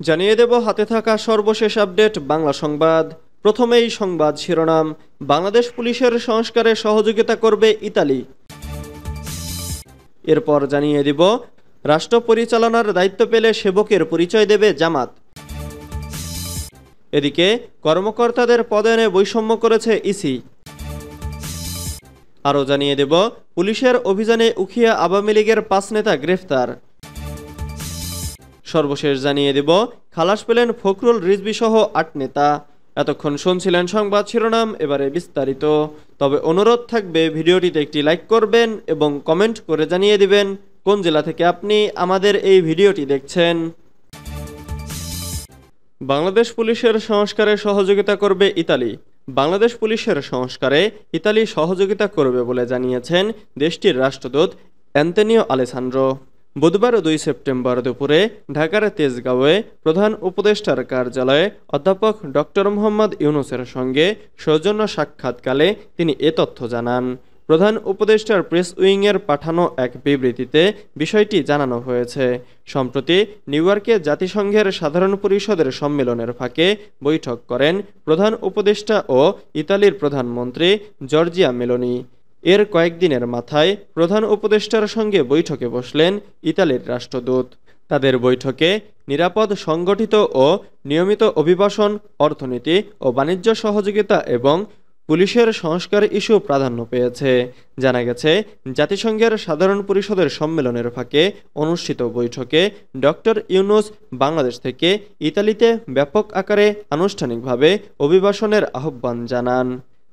জানিয়ে দেব হাতে থাকা সর্বশেষ আপডেট বাংলা সংবাদ। প্রথমেই সংবাদ শিরোনাম। বাংলাদেশ পুলিশের সংস্কারে সহযোগিতা করবে ইতালি। এরপর জানিয়ে দিব রাষ্ট্র পরিচালনার দায়িত্ব পেলে সেবকের পরিচয় দেবে জামাত। এদিকে কর্মকর্তাদের পদায়নে বৈষম্য করেছে ইসি। আরও জানিয়ে দেব পুলিশের অভিযানে উখিয়া আওয়ামী লীগের 5 নেতা গ্রেফতার। সর্বশেষ জানিয়ে দেব খালাস পেলেন ফখরুল রিজভী সহ 8 নেতা। এতক্ষণ শুনছিলেন সংবাদ শিরোনাম, এবারে বিস্তারিত। তবে অনুরোধ থাকবে ভিডিওটিতে একটি লাইক করবেন এবং কমেন্ট করে জানিয়ে দিবেন কোন জেলা থেকে আপনি আমাদের এই ভিডিওটি দেখছেন। বাংলাদেশ পুলিশের সংস্কারে সহযোগিতা করবে ইতালি। বাংলাদেশ পুলিশের সংস্কারে ইতালি সহযোগিতা করবে বলে জানিয়েছেন দেশটির রাষ্ট্রদূত অ্যান্তনিও আলেসান্দ্রো। বুধবার 2 সেপ্টেম্বর দুপুরে ঢাকার তেজগাঁওয়ে প্রধান উপদেষ্টার কার্যালয়ে অধ্যাপক ডক্টর মোহাম্মদ ইউনূসের সঙ্গে সৌজন্য সাক্ষাৎকালে তিনি এ তথ্য জানান। প্রধান উপদেষ্টার প্রেস উইংয়ের পাঠানো এক বিবৃতিতে বিষয়টি জানানো হয়েছে। সম্প্রতি নিউ ইয়র্কে জাতিসংঘের সাধারণ পরিষদের সম্মেলনের ফাঁকে বৈঠক করেন প্রধান উপদেষ্টা ও ইতালির প্রধানমন্ত্রী জর্জিয়া মেলোনি। এর কয়েকদিনের মাথায় প্রধান উপদেষ্টার সঙ্গে বৈঠকে বসলেন ইতালির রাষ্ট্রদূত। তাদের বৈঠকে নিরাপদ, সংগঠিত ও নিয়মিত অভিবাসন, অর্থনীতি ও বাণিজ্য সহযোগিতা এবং পুলিশের সংস্কার ইস্যু প্রাধান্য পেয়েছে। জানা গেছে, জাতিসংঘের সাধারণ পরিষদের সম্মেলনের ফাঁকে অনুষ্ঠিত বৈঠকে ডক্টর ইউনূস বাংলাদেশ থেকে ইতালিতে ব্যাপক আকারে আনুষ্ঠানিকভাবে অভিবাসনের আহ্বান জানান।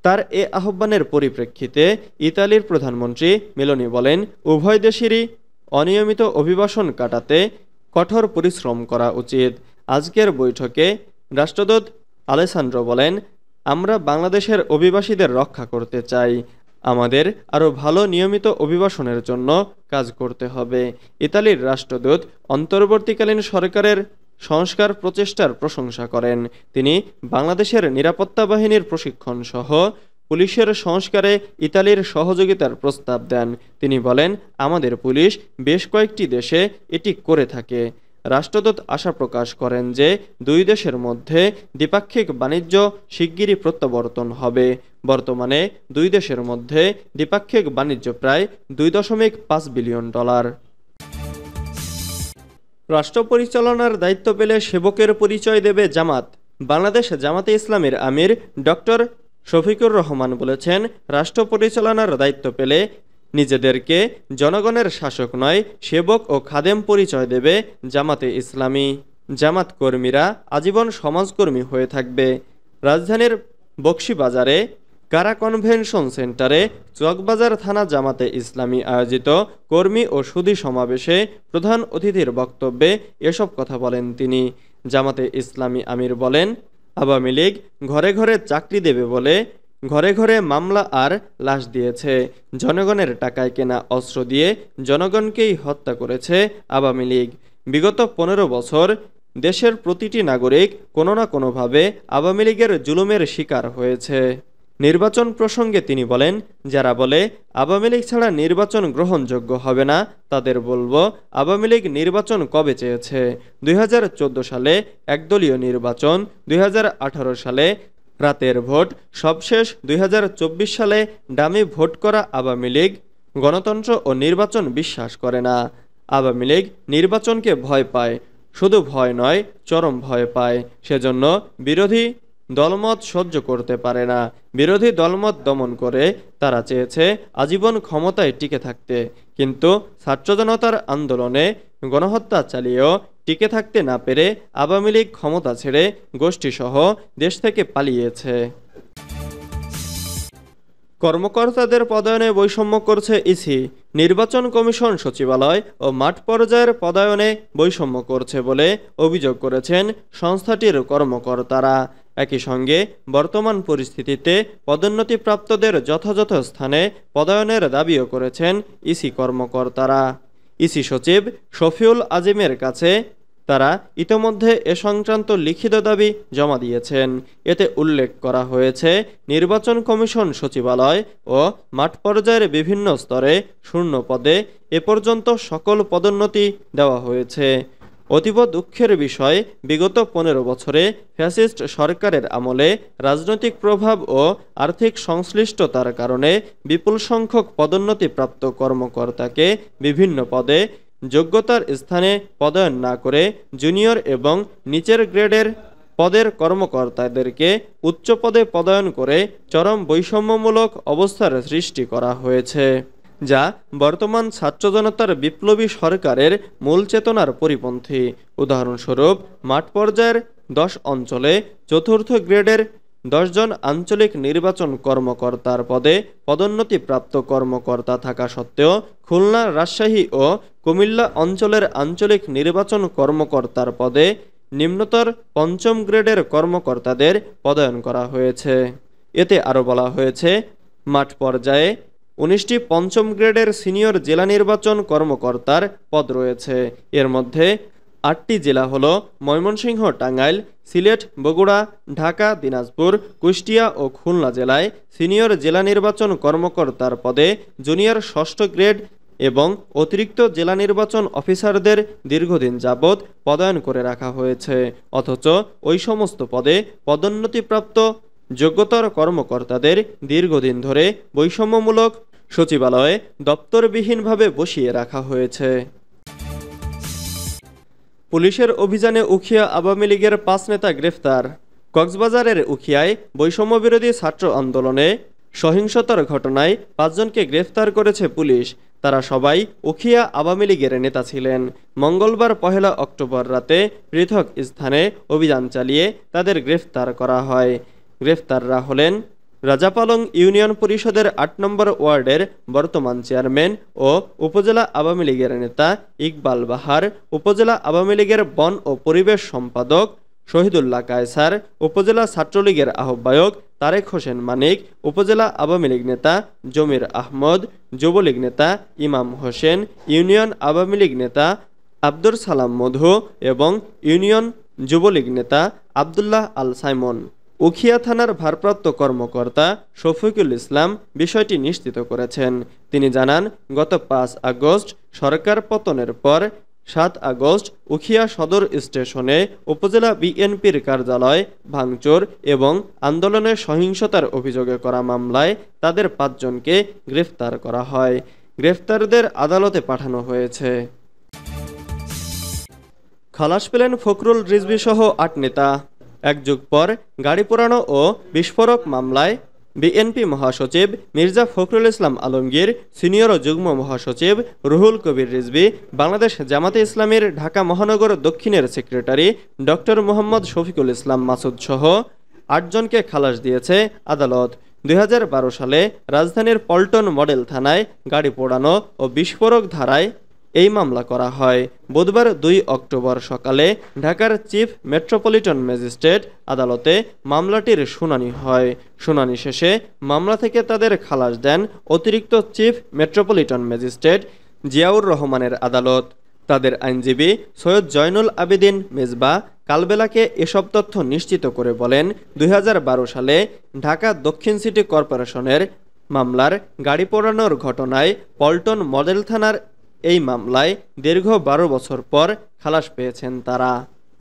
তার এ আহ্বানের পরিপ্রেক্ষিতে ইতালির প্রধানমন্ত্রী মেলোনি বলেন, উভয় দেশেরই অনিয়মিত অভিবাসন কাটাতে কঠোর পরিশ্রম করা উচিত। আজকের বৈঠকে রাষ্ট্রদূত আলেসান্দ্রো বলেন, আমরা বাংলাদেশের অভিবাসীদের রক্ষা করতে চাই। আমাদের আরও ভালো নিয়মিত অভিবাসনের জন্য কাজ করতে হবে। ইতালির রাষ্ট্রদূত অন্তর্বর্তীকালীন সরকারের সংস্কার প্রচেষ্টার প্রশংসা করেন। তিনি বাংলাদেশের নিরাপত্তা বাহিনীর প্রশিক্ষণ সহ পুলিশের সংস্কারে ইতালির সহযোগিতার প্রস্তাব দেন। তিনি বলেন, আমাদের পুলিশ বেশ কয়েকটি দেশে এটি করে থাকে। রাষ্ট্রদূত আশা প্রকাশ করেন যে দুই দেশের মধ্যে দ্বিপাক্ষিক বাণিজ্য শিগগিরই প্রত্যাবর্তন হবে। বর্তমানে দুই দেশের মধ্যে দ্বিপাক্ষিক বাণিজ্য প্রায় $2.5 বিলিয়ন। রাষ্ট্র পরিচালনার দায়িত্ব পেলে সেবকের পরিচয় দেবে জামাত। বাংলাদেশ জামাতে ইসলামীর আমির ডক্টর শফিকুর রহমান বলেছেন, রাষ্ট্র পরিচালনার দায়িত্ব পেলে নিজেদেরকে জনগণের শাসক নয়, সেবক ও খাদেম পরিচয় দেবে জামাতে ইসলামী। জামাত কর্মীরা আজীবন সমাজকর্মী হয়ে থাকবে। রাজধানীর বকশীবাজারে কারা কনভেনশন সেন্টারে চকবাজার থানা জামাতে ইসলামী আয়োজিত কর্মী ও সুধী সমাবেশে প্রধান অতিথির বক্তব্যে এসব কথা বলেন তিনি। জামাতে ইসলামী আমির বলেন, আওয়ামী লীগ ঘরে ঘরে চাকরি দেবে বলে ঘরে ঘরে মামলা আর লাশ দিয়েছে। জনগণের টাকায় কেনা অস্ত্র দিয়ে জনগণকেই হত্যা করেছে আওয়ামী লীগ। বিগত 15 বছর দেশের প্রতিটি নাগরিক কোনো না কোনোভাবে আওয়ামী লীগের জুলুমের শিকার হয়েছে। নির্বাচন প্রসঙ্গে তিনি বলেন, যারা বলে আওয়ামী লীগ ছাড়া নির্বাচন গ্রহণযোগ্য হবে না, তাদের বলবো, আওয়ামী লীগ নির্বাচন কবে চেয়েছে? 2014 সালে একদলীয় নির্বাচন, 2018 সালে রাতের ভোট, সবশেষ 2024 সালে ডামি ভোট করা আওয়ামী লীগ গণতন্ত্র ও নির্বাচন বিশ্বাস করে না। আওয়ামী লীগ নির্বাচনকে ভয় পায়, শুধু ভয় নয়, চরম ভয় পায়। সেজন্য বিরোধী দলমত সহ্য করতে পারে না। বিরোধী দলমত দমন করে তারা চেয়েছে আজীবন ক্ষমতায় টিকে থাকতে, কিন্তু ছাত্র জনতার আন্দোলনে গণহত্যা চালিয়েও টিকে থাকতে না পেরে আওয়ামী লীগ ক্ষমতা ছেড়ে গোষ্ঠীসহ দেশ থেকে পালিয়েছে। কর্মকর্তাদের পদায়নে বৈষম্য করছে ইসি। নির্বাচন কমিশন সচিবালয় ও মাঠ পর্যায়ের পদায়নে বৈষম্য করছে বলে অভিযোগ করেছেন সংস্থাটির কর্মকর্তারা। একই সঙ্গে বর্তমান পরিস্থিতিতে পদোন্নতিপ্রাপ্তদের যথাযথ স্থানে পদায়নের দাবিও করেছেন ইসি কর্মকর্তারা। ইসি সচিব শফিউল আজিমের কাছে তারা ইতোমধ্যে এ সংক্রান্ত লিখিত দাবি জমা দিয়েছেন। এতে উল্লেখ করা হয়েছে, নির্বাচন কমিশন সচিবালয় ও মাঠ পর্যায়ের বিভিন্ন স্তরে শূন্য পদে এ পর্যন্ত সকল পদোন্নতি দেওয়া হয়েছে। অতীব দুঃখের বিষয়, বিগত ১৫ বছরে ফ্যাসিস্ট সরকারের আমলে রাজনৈতিক প্রভাব ও আর্থিক সংশ্লিষ্টতার কারণে বিপুল সংখ্যক পদোন্নতিপ্রাপ্ত কর্মকর্তাকে বিভিন্ন পদে যোগ্যতার স্থানে পদায়ন না করে জুনিয়র এবং নিচের গ্রেডের পদের কর্মকর্তাদেরকে উচ্চ পদে পদায়ন করে চরম বৈষম্যমূলক অবস্থার সৃষ্টি করা হয়েছে, যা বর্তমান ছাত্র জনতার বিপ্লবী সরকারের মূল চেতনার পরিপন্থী। উদাহরণস্বরূপ, মাঠ পর্যায়ের ১০ অঞ্চলে চতুর্থ গ্রেডের ১০ জন আঞ্চলিক নির্বাচন কর্মকর্তার পদে পদোন্নতিপ্রাপ্ত কর্মকর্তা থাকা সত্ত্বেও খুলনা, রাজশাহী ও কুমিল্লা অঞ্চলের আঞ্চলিক নির্বাচন কর্মকর্তার পদে নিম্নতর ৫ম গ্রেডের কর্মকর্তাদের পদায়ন করা হয়েছে। এতে আরও বলা হয়েছে, মাঠ পর্যায়ে ১৯টি ৫ম গ্রেডের সিনিয়র জেলা নির্বাচন কর্মকর্তার পদ রয়েছে। এর মধ্যে ৮টি জেলা হল ময়মনসিংহ, টাঙ্গাইল, সিলেট, বগুড়া, ঢাকা, দিনাজপুর, কুষ্টিয়া ও খুলনা জেলায় সিনিয়র জেলা নির্বাচন কর্মকর্তার পদে জুনিয়র ৬ষ্ঠ গ্রেড এবং অতিরিক্ত জেলা নির্বাচন অফিসারদের দীর্ঘদিন যাবৎ পদায়ন করে রাখা হয়েছে। অথচ ওই সমস্ত পদে পদোন্নতিপ্রাপ্ত যোগ্যতর কর্মকর্তাদের দীর্ঘদিন ধরে বৈষম্যমূলক সচিবালয়ে দপ্তরবিহীনভাবে বসিয়ে রাখা হয়েছে। পুলিশের অভিযানে উখিয়া আওয়ামী লীগের ৫ নেতা গ্রেফতার। কক্সবাজারের উখিয়ায় বৈষম্যবিরোধী ছাত্র আন্দোলনে সহিংসতার ঘটনায় ৫ জনকে গ্রেফতার করেছে পুলিশ। তারা সবাই উখিয়া আওয়ামী লীগের নেতা ছিলেন। মঙ্গলবার ১ অক্টোবর রাতে পৃথক স্থানে অভিযান চালিয়ে তাদের গ্রেফতার করা হয়। গ্রেফতাররা হলেন রাজাপালং ইউনিয়ন পরিষদের ৮ নম্বর ওয়ার্ডের বর্তমান চেয়ারম্যান ও উপজেলা আওয়ামী লীগের নেতা ইকবাল বাহার, উপজেলা আওয়ামী লীগের বন ও পরিবেশ সম্পাদক শহীদুল্লাহ কায়সার, উপজেলা ছাত্রলীগের আহ্বায়ক তারেক হোসেন মানিক, উপজেলা আওয়ামী লীগ নেতা জমির আহমদ, যুবলীগ নেতা ইমাম হোসেন, ইউনিয়ন আওয়ামী লীগ নেতা আব্দুর সালাম মধু এবং ইউনিয়ন যুবলীগ নেতা আবদুল্লাহ আল সাইমন। উখিয়া থানার ভারপ্রাপ্ত কর্মকর্তা শফিকুল ইসলাম বিষয়টি নিশ্চিত করেছেন। তিনি জানান, গত ৫ আগস্ট সরকার পতনের পর ৭ আগস্ট উখিয়া সদর স্টেশনে উপজেলা বিএনপির কার্যালয় ভাঙচুর এবং আন্দোলনে সহিংসতার অভিযোগে করা মামলায় তাদের ৫ জনকে গ্রেফতার করা হয়। গ্রেফতারদের আদালতে পাঠানো হয়েছে। খালাস পেলেন ফখরুল রিজভী সহ ৮ নেতা। এক যুগ পর গাড়ি পোড়ানো ও বিস্ফোরক মামলায় বিএনপি মহাসচিব মির্জা ফখরুল ইসলাম আলমগীর, সিনিয়র যুগ্ম মহাসচিব রুহুল কবির রিজভী, বাংলাদেশ জামাতে ইসলামীর ঢাকা মহানগর দক্ষিণের সেক্রেটারি ডক্টর মোহাম্মদ শফিকুল ইসলাম মাসুদ সহ ৮ জনকে খালাস দিয়েছে আদালত। ২০১২ সালে রাজধানীর পল্টন মডেল থানায় গাড়ি পোড়ানো ও বিস্ফোরক ধারায় এই মামলা করা হয়। বুধবার ২ অক্টোবর সকালে ঢাকার চিফ মেট্রোপলিটন ম্যাজিস্ট্রেট আদালতে মামলাটির শুনানি হয়। শুনানি শেষে মামলা থেকে তাদের খালাস দেন অতিরিক্ত চিফ মেট্রোপলিটন ম্যাজিস্ট্রেট জিয়াউর রহমানের আদালত। তাদের আইনজীবী সৈয়দ জয়নুল আবেদিন মেজবা কালবেলাকে এসব তথ্য নিশ্চিত করে বলেন, ২০১২ সালে ঢাকা দক্ষিণ সিটি কর্পোরেশনের মামলার গাড়ি পোড়ানোর ঘটনায় পল্টন মডেল থানার এই মামলায় দীর্ঘ ১২ বছর পর খালাস পেয়েছেন তারা।